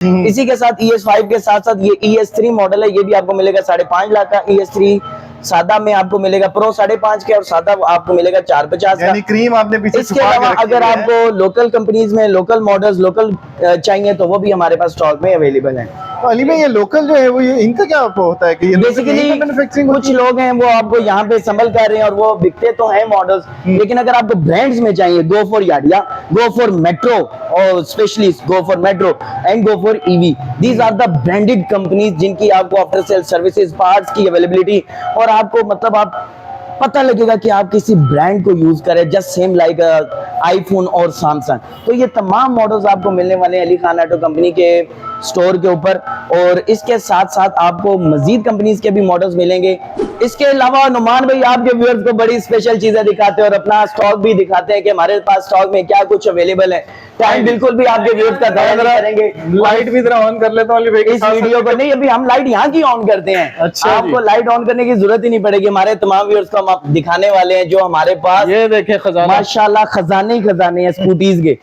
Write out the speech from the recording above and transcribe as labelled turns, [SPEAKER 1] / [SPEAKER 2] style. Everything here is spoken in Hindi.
[SPEAKER 1] इसी के साथ ES5 के साथ साथ ये ES3 मॉडल है, ये भी आपको मिलेगा 5.5 लाख का। ES3 सादा में आपको मिलेगा, प्रो 5.5 के, और सादा आपको मिलेगा 450 का।
[SPEAKER 2] यानी क्रीम आपने पीछे
[SPEAKER 1] इसके अलावा अगर आपको लोकल कंपनीज में लोकल मॉडल्स लोकल चाहिए तो वो भी हमारे पास स्टॉक में अवेलेबल है।
[SPEAKER 2] तो अली भाई, ये लोकल जो है वो ये इनका क्या होता है कि ये
[SPEAKER 1] बेसिकली
[SPEAKER 2] मैन्युफैक्चरिंग
[SPEAKER 1] कुछ लोग हैं वो आपको यहाँ पे संभल कर रहे हैं और वो बिकते तो हैं मॉडल्स, लेकिन अगर आपको ब्रांड्स में चाहिए, go for Yadea, go for Metro और specialist, go for Metro and go for EV, these are the branded companies जिनकी आपको आफ्टर सेल सर्विसेज, पार्ट्स की अवेलेबिलिटी, और आपको मतलब आप पता लगेगा कि आप किसी ब्रांड को यूज करें, जस्ट सेम लाइक आईफोन और सैमसंग। तो ये तमाम मॉडल्स आपको मिलने वाले हैं अली खान ऑटो कंपनी के स्टोर के ऊपर, और इसके साथ साथ आपको मजीद कंपनीज के भी मॉडल्स मिलेंगे। इसके अलावा नुमान भाई आपके व्यूअर्स को बड़ी स्पेशल चीजें दिखाते हैं और अपना स्टॉक भी दिखाते हैं कि हमारे पास स्टॉक में क्या कुछ अवेलेबल है। टाइम बिल्कुल भी आपके व्यूअर्स का ध्यान करेंगे।
[SPEAKER 2] लाइट भी जरा ऑन कर लेता हूं अली भाई के
[SPEAKER 1] इस
[SPEAKER 2] साथ।
[SPEAKER 1] वीडियो को नहीं, अभी हम लाइट यहाँ की ऑन करते हैं।
[SPEAKER 2] अच्छा
[SPEAKER 1] आपको लाइट ऑन करने की जरूरत ही नहीं पड़ेगी, हमारे तमाम व्यूअर्स को हम दिखाने वाले हैं जो हमारे पास
[SPEAKER 2] ये देखें खजाना,
[SPEAKER 1] माशाल्लाह खजाने ही खजाने हैं स्कूटीज के।